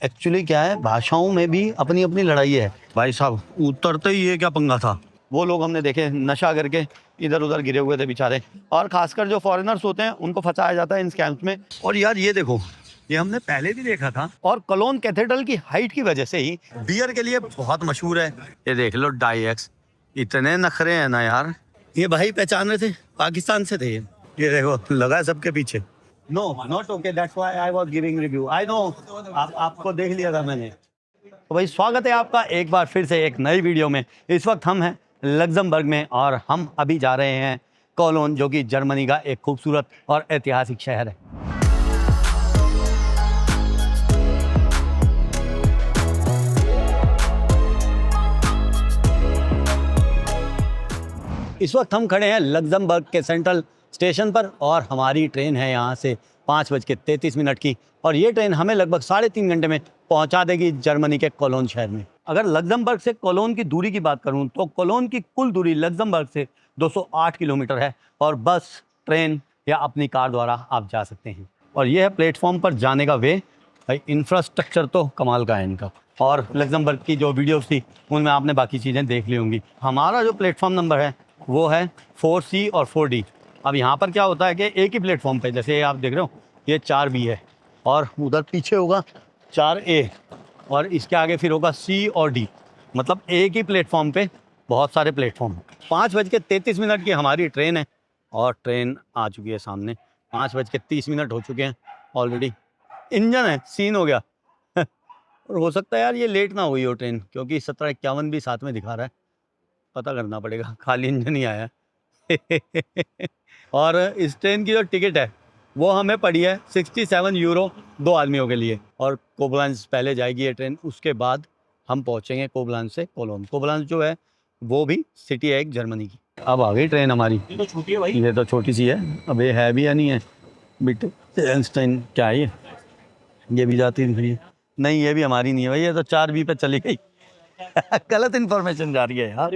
Actually क्या है, भाषाओं में भी अपनी अपनी लड़ाई है भाई साहब। उतरते ही ये क्या पंगा था, वो लोग हमने देखे नशा करके इधर उधर गिरे हुए थे बेचारे, और खासकर जो फॉरेनर्स होते हैं उनको फंसाया जाता है इन स्कैम्स में। और यार ये देखो, ये हमने पहले भी देखा था, और कोलोन कैथेड्रल की हाइट की वजह से ही बियर के लिए बहुत मशहूर है। ये देख लो डाईएक्स, इतने नखरे हैं ना यार। ये भाई पहचान रहे थे, पाकिस्तान से थे ये देखो लगा है सबके पीछे। No not okay, that's why I was giving review. I know, आपको देख लिया था मैंने। तो भाई स्वागत है आपका एक बार फिर से एक नई वीडियो में। इस वक्त हम हैं लग्जमबर्ग में, और हम अभी जा रहे हैं कोलोन, जो कि जर्मनी का एक खूबसूरत और ऐतिहासिक शहर है। इस वक्त हम खड़े हैं लग्जमबर्ग के सेंट्रल स्टेशन पर, और हमारी ट्रेन है यहाँ से 5:33 की, और ये ट्रेन हमें लगभग 3.5 घंटे में पहुँचा देगी जर्मनी के कोलोन शहर में। अगर लग्जमबर्ग से कोलोन की दूरी की बात करूँ तो कोलोन की कुल दूरी लग्जमबर्ग से 208 किलोमीटर है, और बस, ट्रेन या अपनी कार द्वारा आप जा सकते हैं। और ये है प्लेटफॉर्म पर जाने का वे। भाई इंफ्रास्ट्रक्चर तो कमाल का है इनका, और लग्जमबर्ग की जो वीडियोस थी उनमें आपने बाकी चीज़ें देख ली होंगी। हमारा जो प्लेटफॉर्म नंबर है वो है 4C और 4D। अब यहाँ पर क्या होता है कि एक ही प्लेटफॉर्म पे, जैसे आप देख रहे हो ये 4B है, और उधर पीछे होगा 4A, और इसके आगे फिर होगा C और D। मतलब एक ही प्लेटफॉर्म पे बहुत सारे प्लेटफॉर्म। 5:33 की हमारी ट्रेन है, और ट्रेन आ चुकी है सामने। 5:30 हो चुके हैं ऑलरेडी। इंजन है, सीन हो गया। और हो सकता है यार ये लेट ना हुई हो ट्रेन, क्योंकि 17:51 भी साथ में दिखा रहा है। पता करना पड़ेगा, खाली इंजन ही आया है। और इस ट्रेन की जो टिकट है वो हमें पड़ी है 67 यूरो 2 आदमियों के लिए। और कोबलांस पहले जाएगी ये ट्रेन, उसके बाद हम पहुंचेंगे कोबलांस से कोलोन। कोबलांस जो है वो भी सिटी है एक जर्मनी की। अब आ गई ट्रेन हमारी। ये तो छोटी है भाई। ये तो छोटी सी है। अब ये है भी या नहीं है बिट ट्रेन, क्या है ये भी जाती दिख रही है। नहीं, ये भी हमारी नहीं है भाई, ये तो 4B पे चली गई। गलत इन्फॉर्मेशन जा रही है यार,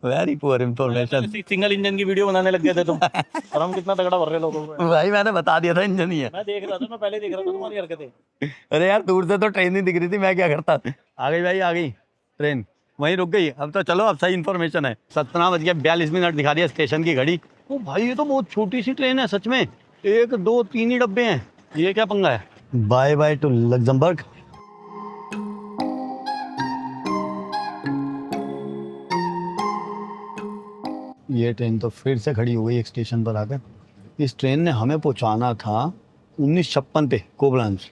very poor information. Single engine की वीडियो बनाने लग गए थे तुम। और हम कितना तगड़ा भर रहे लोगों को। भाई मैंने बता दिया था इंजन ही है। मैं देख रहा था, मैं पहले देख रहा था तुम्हारी हरकतें। अरे यार दूर से तो ट्रेन नहीं दिख रही थी, मैं क्या करता। आ गई भाई, आ गई ट्रेन, वहीं रुक गई। अब तो चलो, अब सही इन्फॉर्मेशन है। 17:42 दिखा रही है स्टेशन की घड़ी। ओ भाई ये तो बहुत छोटी सी ट्रेन है सच में, 1 2 3 ही डब्बे हैं। ये क्या पंगा है। Bye bye to Luxembourg. ये ट्रेन तो फिर से खड़ी हो गई एक स्टेशन पर आकर। इस ट्रेन ने हमें पहुंचाना था 19:56 पे कोबलांस,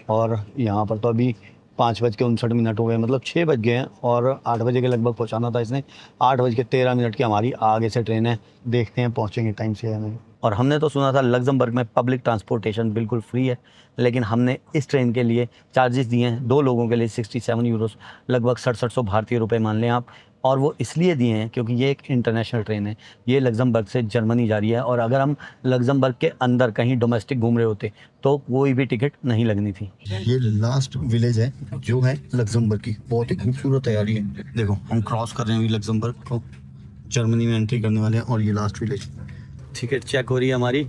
और यहाँ पर तो अभी 5:59 हो गए, मतलब 6 बज गए हैं, और 8 बजे के लगभग पहुँचाना था इसने। 8:13 की हमारी आगे से ट्रेन है, देखते हैं पहुँचेंगे टाइम से या नहीं। और हमने तो सुना था लग्जमबर्ग में पब्लिक ट्रांसपोर्टेशन बिल्कुल फ्री है, लेकिन हमने इस ट्रेन के लिए चार्जेस दिए हैं 2 लोगों के लिए 67 यूरोस, लगभग 6700 भारतीय रुपये मान लें आप। और वो इसलिए दिए हैं क्योंकि ये एक इंटरनेशनल ट्रेन है, ये लग्जमबर्ग से जर्मनी जा रही है, और अगर हम लग्जमबर्ग के अंदर कहीं डोमेस्टिक घूम रहे होते तो कोई भी टिकट नहीं लगनी थी। ये लास्ट विलेज है जो है लग्जमबर्ग की, बहुत ही खूबसूरत तैयारी है। देखो हम क्रॉस कर रहे हैं लग्जमबर्ग को, जर्मनी में एंट्री करने वाले हैं, और ये लास्ट विलेज। टिकट चेक हो रही है हमारी।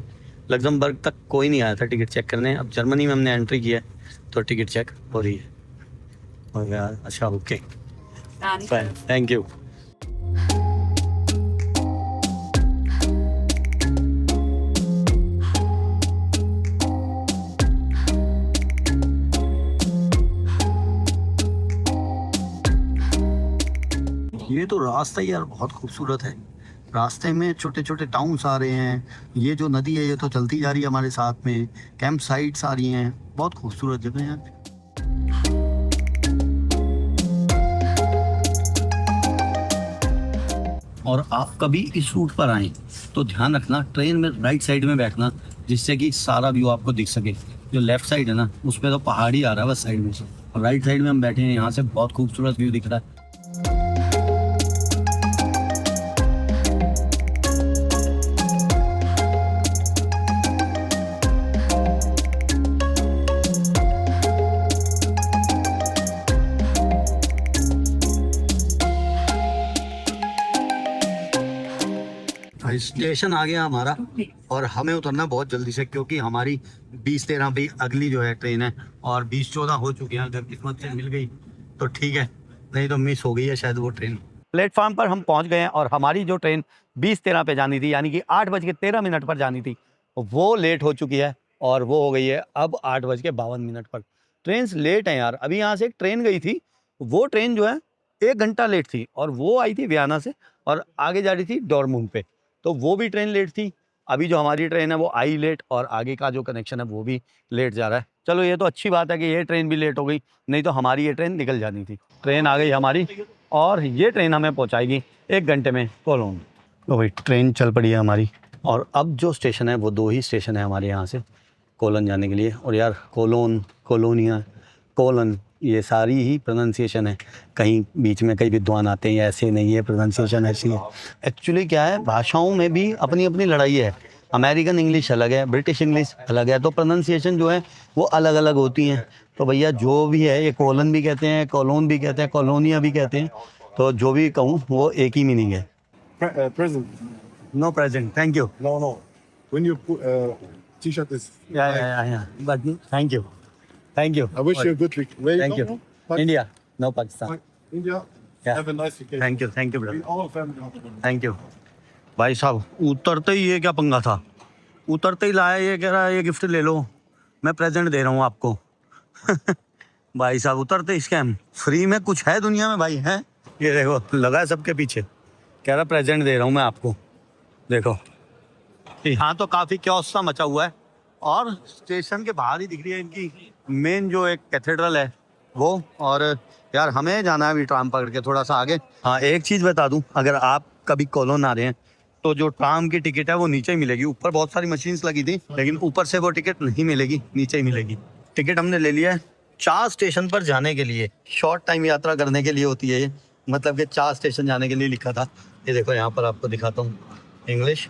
लग्जमबर्ग तक कोई नहीं आया था टिकट चेक करने, अब जर्मनी में हमने एंट्री किया है तो टिकट चेक हो रही है। हो गया, अच्छा ओके, थैंक यू। ये तो रास्ता यार बहुत खूबसूरत है। रास्ते में छोटे छोटे टाउन्स आ रहे हैं, ये जो नदी है ये तो चलती जा रही है हमारे साथ में, कैंप साइट्स आ रही हैं, बहुत खूबसूरत जगह है यार। और आप कभी इस रूट पर आएँ तो ध्यान रखना ट्रेन में राइट साइड में बैठना, जिससे कि सारा व्यू आपको दिख सके। जो लेफ्ट साइड है ना उस पर तो पहाड़ी आ रहा है बस साइड में से, और राइट साइड में हम बैठे हैं, यहाँ से बहुत खूबसूरत व्यू दिख रहा है। भाई स्टेशन आ गया हमारा और हमें उतरना बहुत जल्दी से, क्योंकि हमारी 20-13 भी अगली जो है ट्रेन है और 20-14 हो चुकी है। अगर किस्मत से मिल गई तो ठीक है, नहीं तो मिस हो गई है शायद वो ट्रेन। प्लेटफार्म पर हम पहुंच गए हैं और हमारी जो ट्रेन 20-13 पे जानी थी, यानी कि 8:13 पर जानी थी, वो लेट हो चुकी है और वो हो गई है अब 8:52 पर। ट्रेन लेट हैं यार। अभी यहाँ से एक ट्रेन गई थी, वो ट्रेन जो है 1 घंटा लेट थी और वो आई थी वियना से और आगे जा रही थी डॉर्टमुंड पे, तो वो भी ट्रेन लेट थी। अभी जो हमारी ट्रेन है वो आई लेट और आगे का जो कनेक्शन है वो भी लेट जा रहा है। चलो ये तो अच्छी बात है कि ये ट्रेन भी लेट हो गई, नहीं तो हमारी ये ट्रेन निकल जानी थी। ट्रेन आ गई हमारी और ये ट्रेन हमें पहुंचाएगी 1 घंटे में कोलोन। तो भाई ट्रेन चल पड़ी है हमारी और अब जो स्टेशन है वो 2 ही स्टेशन है हमारे यहाँ से कोलन जाने के लिए। और यार कोलोन, कोलोनिया, कोलन, ये सारी ही प्रोनाउंसिएशन है। कहीं बीच में कई विद्वान आते हैं ऐसे नहीं है, प्रोनाउंसिएशन ऐसी है। एक्चुअली क्या है, भाषाओं में भी अपनी अपनी लड़ाई है। अमेरिकन इंग्लिश अलग है, ब्रिटिश इंग्लिश अलग है, तो प्रोनाउंसिएशन जो है वो अलग अलग होती हैं। तो भैया जो भी है, ये कोलन भी कहते हैं, कोलोन भी कहते हैं, कॉलोनिया भी कहते हैं, तो जो भी कहूँ वो एक ही मीनिंग है। Present. No present, thank you. No, no. When you put t-shirt is. But thank you, thank you. I wish you a good week. Where thank you you. from? India, no Pakistan. India. Yeah. Have a nice vacation. Thank you We brother, all family. Thank you. भाई साहब उतरते ही ये क्या पंगा था, उतरते ही लाया ये कह रहा है ये गिफ्ट ले लो, मैं प्रेजेंट दे रहा हूँ आपको। भाई साहब उतरते स्कैम। फ्री में कुछ है दुनिया में भाई, है? ये देखो लगा है सबके पीछे, कह रहा प्रेजेंट दे रहा हूँ मैं आपको। देखो यहाँ तो काफ़ी क्योस सा मचा हुआ है और स्टेशन के बाहर ही दिख रही है इनकी मेन जो एक कैथेड्रल है वो। और यार हमें जाना है अभी ट्राम पकड़ के थोड़ा सा आगे। हाँ एक चीज़ बता दूँ, अगर आप कभी कोलोन आ रहे हैं तो जो ट्राम की टिकट है वो नीचे ही मिलेगी। ऊपर बहुत सारी मशीन्स लगी थी लेकिन ऊपर से वो टिकट नहीं मिलेगी, नीचे ही मिलेगी। टिकट हमने ले लिया है 4 स्टेशन पर जाने के लिए। शॉर्ट टाइम यात्रा करने के लिए होती है ये, मतलब कि 4 स्टेशन जाने के लिए लिखा था। ये देखो यहाँ पर आपको दिखाता हूँ इंग्लिश,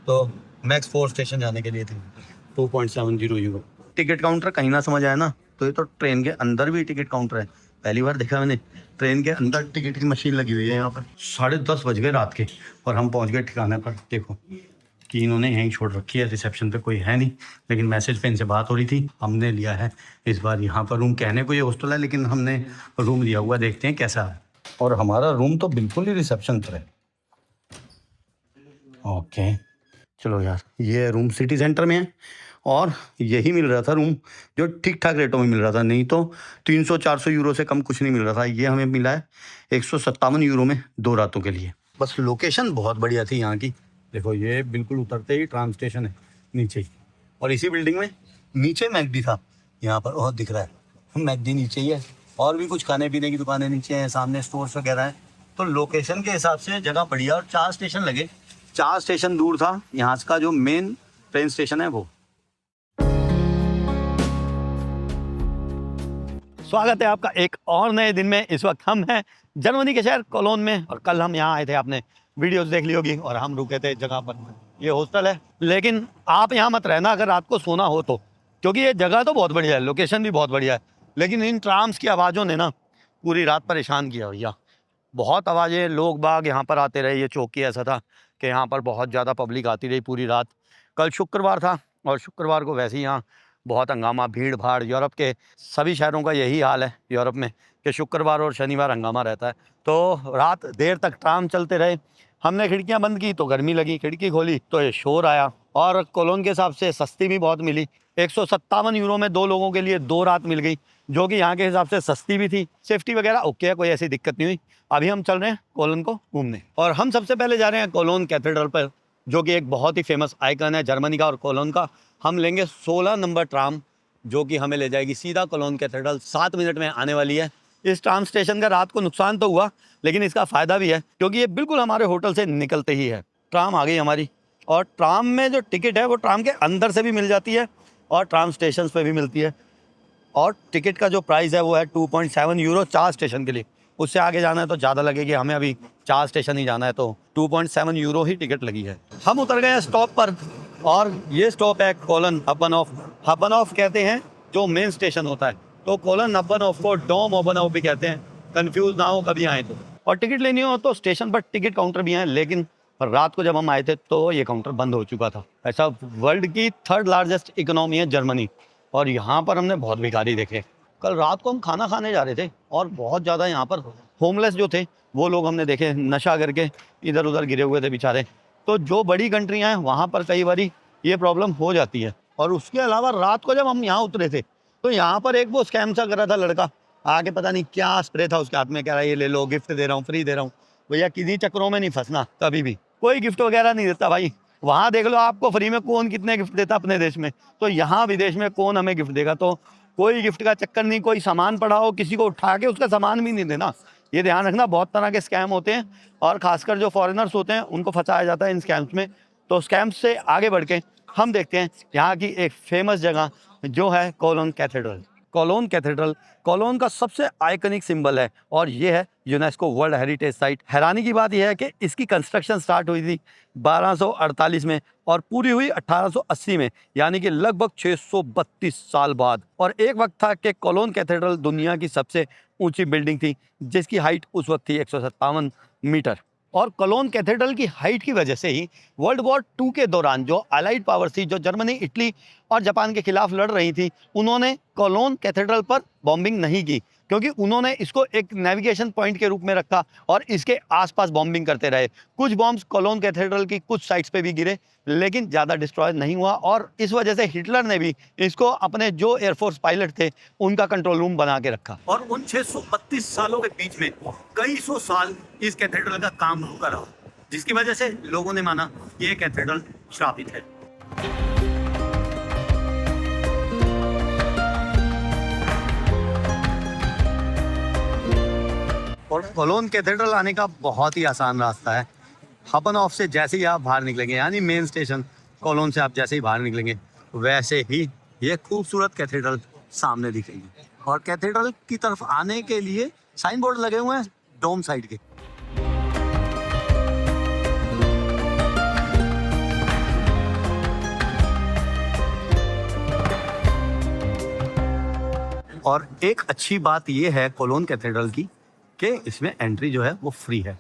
तो मैक्स 4 स्टेशन जाने के लिए थी। 2.70 यूरो। टिकट काउंटर कहीं ना समझ आया ना, तो ये तो ट्रेन के अंदर भी टिकट काउंटर है। पहली बार देखा मैंने, ट्रेन के अंदर टिकट की मशीन लगी हुई है यहाँ पर। 10:30 बज गए रात के और हम पहुँच गए ठिकाने पर। देखो कि इन्होंने यहीं छोड़ रखी है, रिसेप्शन पे कोई है नहीं, लेकिन मैसेज पे इनसे बात हो रही थी। हमने लिया है इस बार यहाँ पर रूम, कहने को ये हॉस्टल है लेकिन हमने रूम लिया हुआ, देखते हैं कैसा है। और हमारा रूम तो बिल्कुल ही रिसेप्शन पर है। ओके चलो यार, ये रूम सिटी सेंटर में है और यही मिल रहा था रूम जो ठीक ठाक रेटों में मिल रहा था, नहीं तो 300-400 यूरो से कम कुछ नहीं मिल रहा था। ये हमें मिला है 157 यूरो में 2 रातों के लिए। बस लोकेशन बहुत बढ़िया थी यहाँ की। देखो ये बिल्कुल उतरते ही ट्राम स्टेशन है नीचे ही, और इसी बिल्डिंग में नीचे मैकडी था। यहाँ पर बहुत दिख रहा है मैकडी नीचे ही है, और भी कुछ खाने पीने की दुकानें नीचे हैं, सामने स्टोर्स वगैरह हैं। तो लोकेशन के हिसाब से जगह बढ़िया, और 4 स्टेशन लगे। 4 स्टेशन दूर था यहाँ का जो मेन ट्रेन स्टेशन है वो। स्वागत है आपका एक और नए दिन में। इस वक्त हम हैं जर्मनी के शहर कोलोन में, और कल हम यहाँ आए थे, आपने वीडियोस देख ली होगी, और हम रुके थे जगह पर। ये हॉस्टल है, लेकिन आप यहाँ मत रहना अगर रात को सोना हो तो, क्योंकि ये जगह तो बहुत बढ़िया है, लोकेशन भी बहुत बढ़िया है, लेकिन इन ट्राम्स की आवाज़ों ने ना पूरी रात परेशान किया भैया। बहुत आवाज़ें, लोग बाग यहाँ पर आते रहे। ये चौकी ऐसा था कि यहाँ पर बहुत ज़्यादा पब्लिक आती रही पूरी रात। कल शुक्रवार था और शुक्रवार को वैसे ही यहाँ बहुत हंगामा, भीड़ भाड़। यूरोप के सभी शहरों का यही हाल है यूरोप में कि शुक्रवार और शनिवार हंगामा रहता है। तो रात देर तक ट्राम चलते रहे। हमने खिड़कियाँ बंद की तो गर्मी लगी, खिड़की खोली तो ये शोर आया। और कोलोन के हिसाब से सस्ती भी बहुत मिली। 157 यूरो में 2 लोगों के लिए 2 रात मिल गई, जो कि यहाँ के हिसाब से सस्ती भी थी। सेफ्टी वगैरह ओके है, कोई ऐसी दिक्कत नहीं हुई। अभी हम चल रहे हैं कोलोन को घूमने, और हम सबसे पहले जा रहे हैं कोलोन कैथेड्रल पर, जो कि एक बहुत ही फेमस आइकन है जर्मनी का और कोलोन का। हम लेंगे 16 नंबर ट्राम, जो कि हमें ले जाएगी सीधा कोलोन कैथेड्रल। 7 मिनट में आने वाली है। इस ट्राम स्टेशन का रात को नुकसान तो हुआ, लेकिन इसका फ़ायदा भी है, क्योंकि ये बिल्कुल हमारे होटल से निकलते ही है। ट्राम आ गई हमारी, और ट्राम में जो टिकट है वो ट्राम के अंदर से भी मिल जाती है और ट्राम स्टेशन पे भी मिलती है। और टिकट का जो प्राइस है वो है 2.7 यूरो 4 स्टेशन के लिए। उससे आगे जाना है तो ज़्यादा लगेगी, हमें अभी 4 स्टेशन ही जाना है, तो 2.7 यूरो ही टिकट लगी है। हम उतर गए हैं स्टॉप पर, और ये स्टॉप है कोलन हब्बनहोफ। हब्बनहोफ कहते हैं जो मेन स्टेशन होता है, तो कोलन हब्बनहोफ को डोम हब्बनहोफ भी कहते हैं, कंफ्यूज ना हो कभी आए तो। और टिकट लेनी हो तो स्टेशन पर टिकट काउंटर भी हैं, लेकिन और रात को जब हम आए थे तो ये काउंटर बंद हो चुका था। ऐसा वर्ल्ड की 3rd लार्जेस्ट इकोनॉमी है जर्मनी, और यहाँ पर हमने बहुत भिखारी देखे। कल रात को हम खाना खाने जा रहे थे और बहुत ज़्यादा यहाँ पर होमलेस जो थे वो लोग हमने देखे, नशा करके इधर उधर गिरे हुए थे बेचारे। तो जो बड़ी कंट्रियाँ हैं वहाँ पर कई बार ये प्रॉब्लम हो जाती है। और उसके अलावा रात को जब हम यहाँ उतरे थे तो यहाँ पर एक वो स्कैम सा कर रहा था लड़का, आके पता नहीं क्या स्प्रे था उसके हाथ में, कह रहा है ये ले लो, गिफ्ट दे रहा हूँ, फ्री दे रहा हूँ। भैया किसी चक्करों में नहीं फंसना कभी भी, कोई गिफ्ट वगैरह नहीं देता भाई। वहाँ देख लो आपको फ्री में कौन कितने गिफ्ट देता अपने देश में, तो यहाँ विदेश में कौन हमें गिफ्ट देगा। तो कोई गिफ्ट का चक्कर नहीं, कोई सामान पड़ा हो किसी को उठा के उसका सामान भी नहीं देना, ये ध्यान रखना। बहुत तरह के स्कैम होते हैं और खासकर जो फॉरेनर्स होते हैं उनको फंसाया जाता है इन स्कैम्स में। तो स्कैम्स से आगे बढ़ के हम देखते हैं यहाँ की एक फेमस जगह जो है Cologne cathedral. Cologne cathedral Cologne का सबसे आइकनिक सिंबल है और ये है यूनेस्को वर्ल्ड हेरिटेज साइट। हैरानी की बात यह है कि इसकी कंस्ट्रक्शन स्टार्ट हुई थी 1248 में और पूरी हुई 1880 में, यानी कि लगभग 632 साल बाद। और एक वक्त था कि कोलोन कैथेड्रल दुनिया की सबसे ऊंची बिल्डिंग थी जिसकी हाइट उस वक्त थी 157 मीटर। और कोलोन कैथेड्रल की हाइट की वजह से ही वर्ल्ड वॉर 2 के दौरान जो अलाइड पावर्स थी, जो जर्मनी, इटली और जापान के खिलाफ लड़ रही थी, उन्होंने कोलोन कैथेड्रल पर बॉम्बिंग नहीं की, क्योंकि उन्होंने इसको एक नेविगेशन पॉइंट के रूप में रखा और इसके आसपास बॉम्बिंग करते रहे। कुछ बॉम्ब्स कोलोन कैथेड्रल की कुछ साइट्स पे भी गिरे, लेकिन ज़्यादा डिस्ट्रॉय नहीं हुआ। और इस वजह से हिटलर ने भी इसको अपने जो एयरफोर्स पायलट थे उनका कंट्रोल रूम बना के रखा। और उन 632 सालों के बीच में कई सौ साल इस कैथेड्रल का काम रुका रहा, जिसकी वजह से लोगों ने माना ये कैथेड्रल श्रापित है। और कोलोन कैथेड्रल आने का बहुत ही आसान रास्ता है। हपनहॉफ से जैसे ही आप बाहर निकलेंगे, यानी मेन स्टेशन कोलोन से आप जैसे ही बाहर निकलेंगे, वैसे ही ये खूबसूरत कैथेड्रल सामने दिखेगी। और कैथेड्रल की तरफ आने के लिए साइन बोर्ड लगे हुए हैं डोम साइड के। और एक अच्छी बात यह है कोलोन कैथेड्रल की कि इसमें एंट्री जो है वो फ्री है।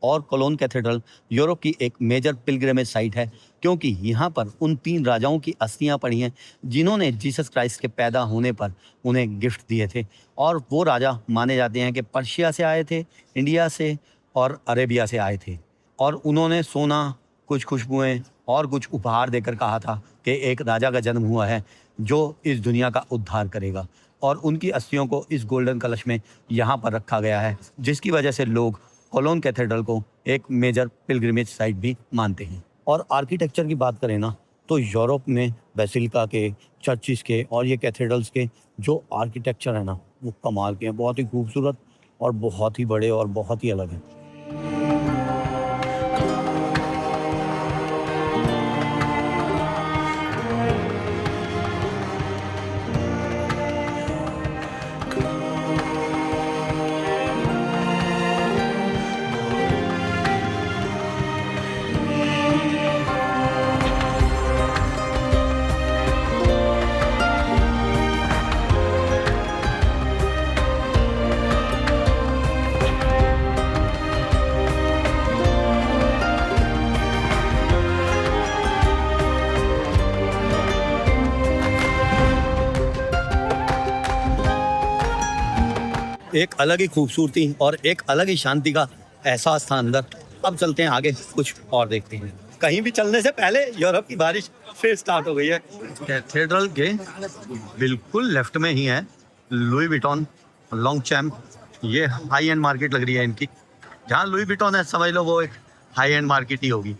और कोलोन कैथेड्रल यूरोप की एक मेजर पिलग्रिमेज साइट है, क्योंकि यहाँ पर उन 3 राजाओं की अस्थियाँ पड़ी हैं जिन्होंने जीसस क्राइस्ट के पैदा होने पर उन्हें गिफ्ट दिए थे। और वो राजा माने जाते हैं कि पर्शिया से आए थे, इंडिया से और अरेबिया से आए थे। और उन्होंने सोना, कुछ खुशबुएँ और कुछ उपहार देकर कहा था कि एक राजा का जन्म हुआ है जो इस दुनिया का उद्धार करेगा। और उनकी अस्थियों को इस गोल्डन कलश में यहाँ पर रखा गया है, जिसकी वजह से लोग कोलोन कैथेड्रल को एक मेजर पिलग्रिमेज साइट भी मानते हैं। और आर्किटेक्चर की बात करें ना, तो यूरोप में बेसिलिका के, चर्चिस के और ये कैथेड्रल्स के जो आर्किटेक्चर है ना, वो कमाल के हैं, बहुत ही खूबसूरत और बहुत ही बड़े और बहुत ही अलग हैं। एक अलग ही खूबसूरती और एक अलग ही शांति का एहसास था अंदर। अब चलते हैं आगे, कुछ और देखते हैं। कहीं भी चलने से पहले यूरोप की बारिश फिर स्टार्ट हो गई है। कैथेड्रल के बिल्कुल लेफ्ट में ही है लुई विटॉन लॉन्गचैम्प। ये हाई एंड मार्केट लग रही है इनकी। जहाँ लुई विटॉन है समझ लो वो एक हाई एंड मार्केट ही होगी।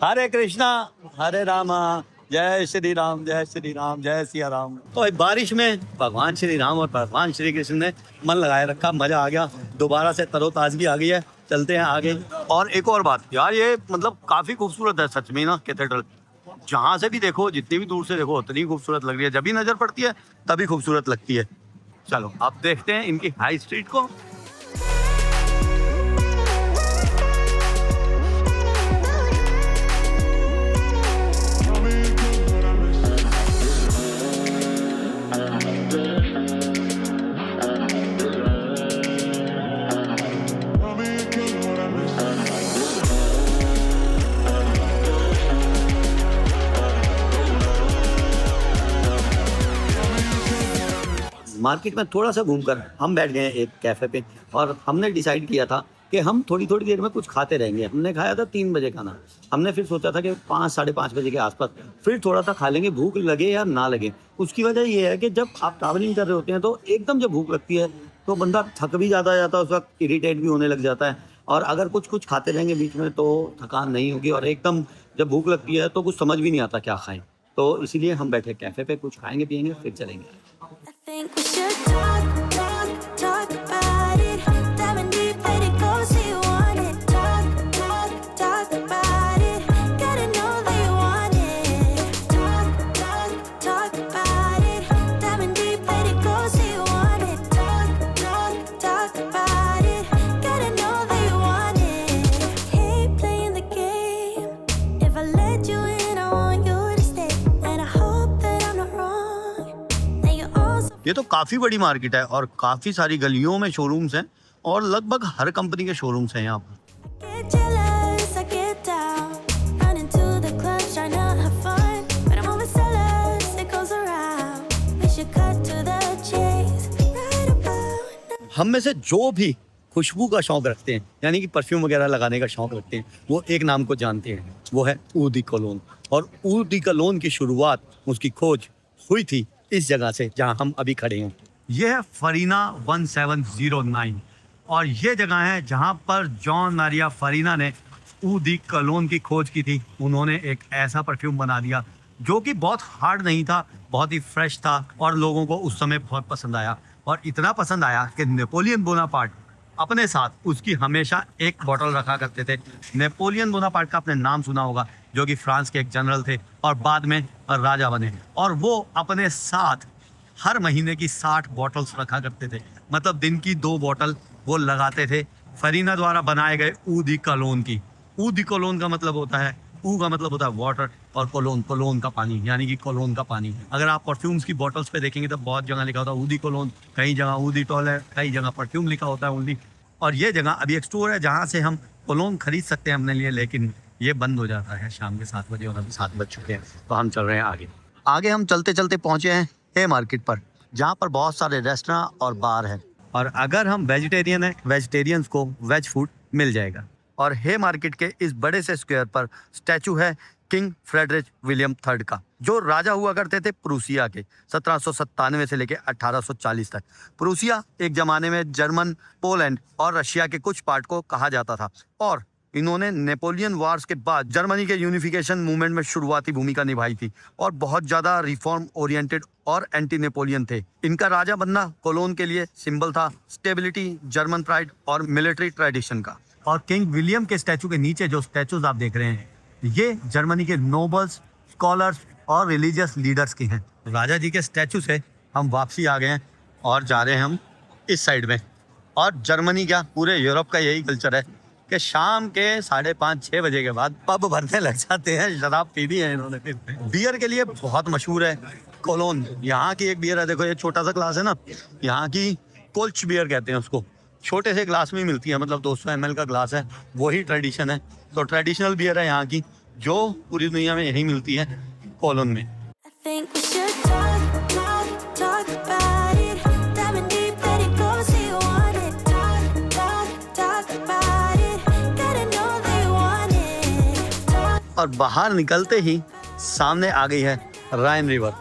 हरे कृष्णा हरे रामा, जय श्री राम जय श्री राम जय सिया राम। तो बारिश में भगवान श्री राम और भगवान श्री कृष्ण ने मन लगाए रखा, मजा आ गया, दोबारा से तरोताजगी आ गई है। चलते हैं आगे। और एक और बात यार, ये मतलब काफी खूबसूरत है सच में ना कैथेड्रल। जहाँ से भी देखो, जितनी भी दूर से देखो, उतनी खूबसूरत लग रही है। जब भी नजर पड़ती है तभी खूबसूरत लगती है। चलो अब देखते हैं इनकी हाई स्ट्रीट को। मार्केट में थोड़ा सा घूमकर हम बैठ गए एक कैफ़े पे और हमने डिसाइड किया था कि हम थोड़ी थोड़ी देर में कुछ खाते रहेंगे। हमने खाया था 3 बजे खाना। हमने फिर सोचा था कि 5 साढ़े 5 बजे के आसपास फिर थोड़ा सा खा लेंगे, भूख लगे या ना लगे। उसकी वजह ये है कि जब आप ट्रैवलिंग कर रहे होते हैं तो एकदम जब भूख लगती है तो बंदा थक भी ज़्यादा जाता है, उस वक्त इरीटेट भी होने लग जाता है। और अगर कुछ कुछ खाते रहेंगे बीच में तो थकान नहीं होगी, और एकदम जब भूख लगती है तो कुछ समझ भी नहीं आता क्या खाएं। तो इसीलिए हम बैठे कैफ़े पे, कुछ खाएंगे पिएंगे फिर चलेंगे। I think we should talk about it. Dive in deep, let it go, say you want it. Talk about it. Gotta know that you want it. Talk about it. Dive in deep, let it go, say you want it. Talk about it. Gotta know that you want it. Hate playing the game. If I let you in, I want you to stay. And I hope that I'm not wrong. That you also ये तो काफ़ी बड़ी market है और काफ़ी सारी गलियों में शोरूम्स हैं और लगभग हर कंपनी के शोरूम्स हैं यहाँ पर। get jealous, I get down. Run into the clubs, trying to have fun. But I'm overzealous, it goes around. We should cut to the chase. Right about now. हम में से जो भी खुशबू का शौक रखते हैं, यानी कि परफ्यूम वगैरह लगाने का शौक रखते हैं, वो एक नाम को जानते हैं, वो है ऊ दी कोलोन। और ऊ दी कोलोन की शुरुआत, उसकी खोज हुई थी इस जगह से जहां हम अभी खड़े हैं। यह है फरीना 1709 और ये जगह है जहां पर जॉन मारिया फरीना ने ऊ दी कोलोन की खोज की थी। उन्होंने एक ऐसा परफ्यूम बना दिया जो कि बहुत हार्ड नहीं था, बहुत ही फ्रेश था और लोगों को उस समय बहुत पसंद आया। और इतना पसंद आया कि नेपोलियन बोनापार्ट अपने साथ उसकी हमेशा एक बॉटल रखा करते थे। नेपोलियन बोनापार्ट का आपने नाम सुना होगा, जो कि फ्रांस के एक जनरल थे और बाद में राजा बने। और वो अपने साथ हर महीने की 60 बॉटल्स रखा करते थे, मतलब दिन की 2 बॉटल वो लगाते थे फरीना द्वारा बनाए गए ऊ दी कोलोन की। ऊ दी कोलोन का मतलब होता है, ऊ का मतलब होता है वाटर और कोलोन का पानी, यानी कि कोलोन का पानी। अगर आप परफ्यूम्स की बॉटल्स पे देखेंगे तो बहुत जगह लिखा होता है ऊ दी कोलोन, कई जगह ऊ दी टॉयलेट, कई जगह परफ्यूम लिखा होता है ऊ दी। और ये जगह अभी एक स्टोर है जहाँ से हम कोलोन खरीद सकते हैं अपने लिए, लेकिन ये बंद हो जाता है शाम के 7 बजे और अभी 7 बज चुके हैं। तो हम चल रहे हैं आगे हम चलते चलते पहुँचे हैं हे मार्केट पर, जहाँ पर बहुत सारे रेस्टोरेंट और बार हैं। और अगर हम वेजिटेरियन हैं, वेजिटेरियंस को वेज फूड मिल जाएगा। और हे मार्केट के इस बड़े से स्क्वायर पर स्टैचू है किंग फ्रेडरिक विलियम III का, जो राजा हुआ करते थे प्रूसिया के 1797 से लेकर 1840 तक। प्रूसिया एक जमाने में जर्मन, पोलैंड और रशिया के कुछ पार्ट को कहा जाता था और इन्होंने नेपोलियन वार्स के बाद जर्मनी के यूनिफिकेशन मूवमेंट में शुरुआती भूमिका निभाई थी और बहुत ज़्यादा रिफॉर्म ओरिएंटेड और एंटी नेपोलियन थे। इनका राजा बनना कोलोन के लिए सिंबल था स्टेबिलिटी, जर्मन प्राइड और मिलिट्री ट्रेडिशन का। और किंग विलियम के स्टैचू के नीचे जो स्टैचूज आप देख रहे हैं, ये जर्मनी के नोबल्स, स्कॉलर्स और रिलीजियस लीडर्स के हैं। राजा जी के स्टैचू से हम वापसी आ गए हैं और जा रहे हैं हम इस साइड में। और जर्मनी क्या, पूरे यूरोप का यही कल्चर है कि शाम के 5:30-6 बजे के बाद पब भरने लग जाते हैं। शराब पी दी है इन्होंने। फिर बियर के लिए बहुत मशहूर है कोलोन। यहाँ की एक बियर है, देखो ये छोटा सा ग्लास है ना, यहाँ की कोल्च बियर कहते हैं उसको। छोटे से ग्लास में मिलती है, मतलब 200 ml का ग्लास है, वही ट्रेडिशन है। तो ट्रेडिशनल बियर है यहाँ की, जो पूरी दुनिया में यही मिलती है कोलोन में। I think we should talk about it. Dive in deep, let it go, say you want it. Talk about it. Gotta know that you want it. और बाहर निकलते ही सामने आ गई है राइन river.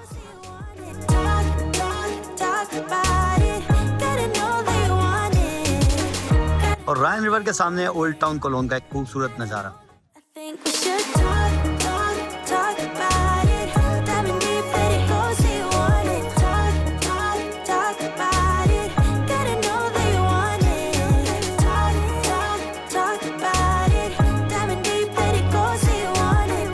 Talk about it. Gotta know that you want it. और राइन river के सामने old town colon का एक खूबसूरत नज़ारा। I think we should talk about it. Dive in deep, let it go, say you want it. Talk about it. Gotta know that you want it. Talk about it. Dive in deep, let it go, say you want it.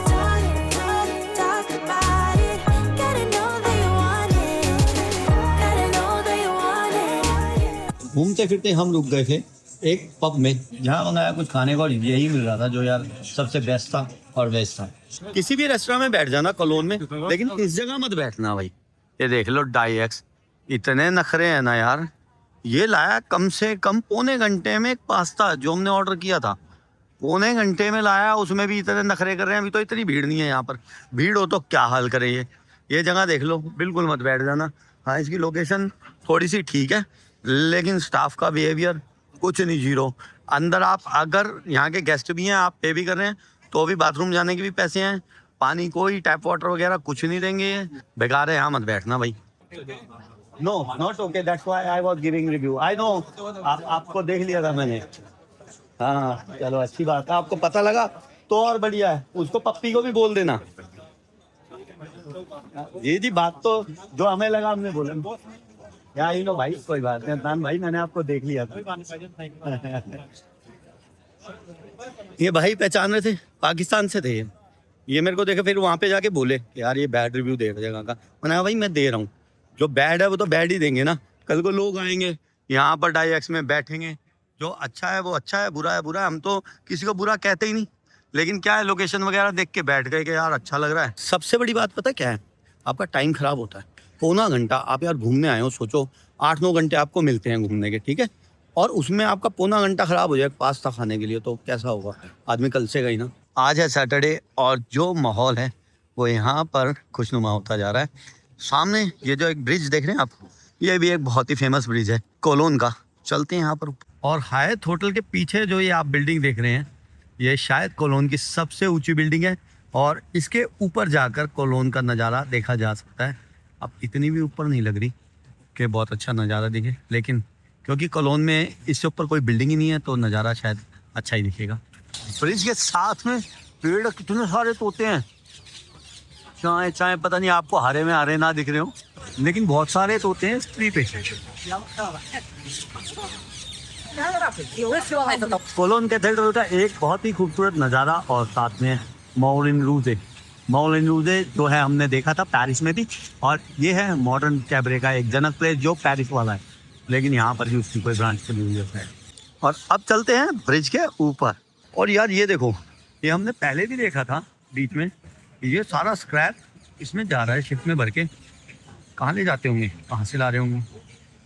घूमते फिरते हम रुक गए थे एक pub में, जहाँ मंगाया कुछ खाने को और यही मिल रहा था जो यार सबसे बेस्ट था और बेस्ट था। किसी भी रेस्टोरेंट में बैठ जाना कोलोन में, लेकिन इस जगह मत बैठना भाई। ये देख लो डाईएक्स, इतने नखरे हैं ना यार। ये लाया कम से कम पौने घंटे में एक पास्ता जो हमने ऑर्डर किया था, पौने घंटे में लाया, उसमें भी इतने नखरे कर रहे हैं। अभी तो इतनी भीड़ नहीं है यहाँ पर, भीड़ हो तो क्या हाल करे। ये जगह देख लो, बिल्कुल मत बैठ जाना। हाँ, इसकी लोकेशन थोड़ी सी ठीक है, लेकिन स्टाफ का बिहेवियर कुछ नहीं, जीरो। अंदर आप अगर यहाँ के गेस्ट भी हैं, आप पे भी कर रहे हैं, तो भी बाथरूम जाने के भी पैसे हैं। पानी कोई टैप वाटर वगैरह कुछ नहीं देंगे, बेकार है, यहाँ मत बैठना भाई। No not okay, that's why I was giving review. I know, आपको देख लिया था मैंने। हाँ चलो, अच्छी बात है, आपको पता लगा तो और बढ़िया है। उसको पप्पी को भी बोल देना। ये जी बात तो जो हमें लगा हमने बोला। या यू नो भाई, कोई बात नहीं अदनान भाई, मैंने आपको देख लिया था। ये भाई पहचान रहे थे, पाकिस्तान से थे ये मेरे को देखे, फिर वहाँ पे जाके बोले यार ये बैड रिव्यू दे रहे जगह का। मैंने कहा भाई मैं दे रहा हूँ, जो बैड है वो तो बैड ही देंगे ना। कल को लोग आएंगे यहाँ पर डाईएक्स में बैठेंगे, जो अच्छा है वो अच्छा है, बुरा है बुरा है। हम तो किसी को बुरा कहते ही नहीं, लेकिन क्या है, लोकेशन वगैरह देख के बैठ गए कि यार अच्छा लग रहा है। सबसे बड़ी बात पता क्या है, आपका टाइम खराब होता है। पौना घंटा आप यार घूमने आए हो, सोचो 8-9 घंटे आपको मिलते हैं घूमने के, ठीक है, और उसमें आपका पौना घंटा खराब हो जाए पास्ता खाने के लिए, तो कैसा होगा। आदमी कल से गई ना। आज है सैटरडे और जो माहौल है वो यहाँ पर खुशनुमा होता जा रहा है। सामने ये जो एक ब्रिज देख रहे हैं आप, ये भी एक बहुत ही फेमस ब्रिज है कोलोन का। चलते हैं यहाँ पर। और हायत होटल के पीछे जो ये आप बिल्डिंग देख रहे हैं, ये शायद कोलोन की सबसे ऊंची बिल्डिंग है, और इसके ऊपर जाकर कोलोन का नज़ारा देखा जा सकता है। अब इतनी भी ऊपर नहीं लग रही कि बहुत अच्छा नज़ारा दिखे, लेकिन क्योंकि कोलोन में इससे ऊपर कोई बिल्डिंग ही नहीं है तो नज़ारा शायद अच्छा ही दिखेगा। ब्रिज के साथ में पेड़ कितने सारे तोते हैं, चाहे चाहे पता नहीं आपको हरे में हरे ना दिख रहे हो, लेकिन बहुत सारे तोते हैं इस ट्री पे। कोलोन कैथेड्रल का एक बहुत ही खूबसूरत नज़ारा, और साथ में मौलिन रूजे। मौलिन रूजे जो है हमने देखा था पेरिस में भी, और ये है मॉडर्न कैबरे का एक जनक प्लेस जो पेरिस वाला है, लेकिन यहाँ पर भी उसकी कोई ब्रांच बनी हुई है। और अब चलते हैं ब्रिज के ऊपर। और यार ये देखो, ये हमने पहले भी देखा था बीच में, ये सारा स्क्रैप इसमें जा रहा है शिप में भर के। कहाँ ले जाते होंगे, कहाँ से ला रहे होंगे,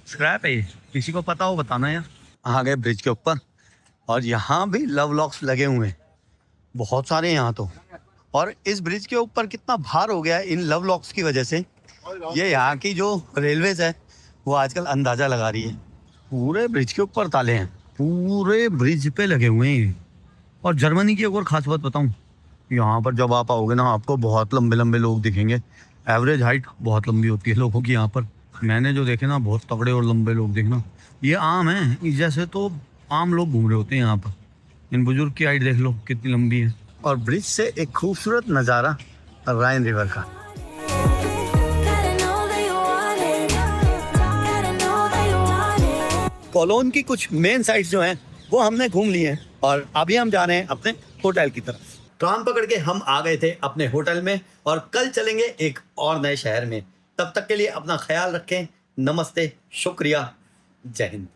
स्क्रैप है ये, किसी को पता हो बताना यार। आ गए ब्रिज के ऊपर, और यहाँ भी लव लॉक्स लगे हुए हैं बहुत सारे यहाँ तो। और इस ब्रिज के ऊपर कितना भार हो गया है इन लव लॉक्स की वजह से, ये यहाँ की जो रेलवेज है वो आजकल अंदाज़ा लगा रही है। पूरे ब्रिज के ऊपर ताले हैं, पूरे ब्रिज पे लगे हुए हैं। और जर्मनी की एक और ख़ास बात बताऊँ, यहाँ पर जब आप आओगे ना, आपको बहुत लंबे लंबे लोग दिखेंगे। एवरेज हाइट बहुत लंबी होती है लोगों की यहाँ पर, मैंने जो देखे ना बहुत तगड़े और लंबे लोग देखना। ये आम है, इस जैसे तो आम लोग घूम रहे होते हैं यहाँ पर। इन बुजुर्ग की हाइट देख लो कितनी लंबी है। और ब्रिज से एक खूबसूरत नज़ारा राइन रिवर का। Gotta know that you want it. Gotta know that you want it. Cologne की कुछ मेन साइट्स जो हैं वो हमने घूम ली हैं, और अभी हम जा रहे हैं अपने होटल की तरफ। ट्राम पकड़ के हम आ गए थे अपने होटल में, और कल चलेंगे एक और नए शहर में। तब तक के लिए अपना ख्याल रखें। नमस्ते, शुक्रिया, जय हिंद।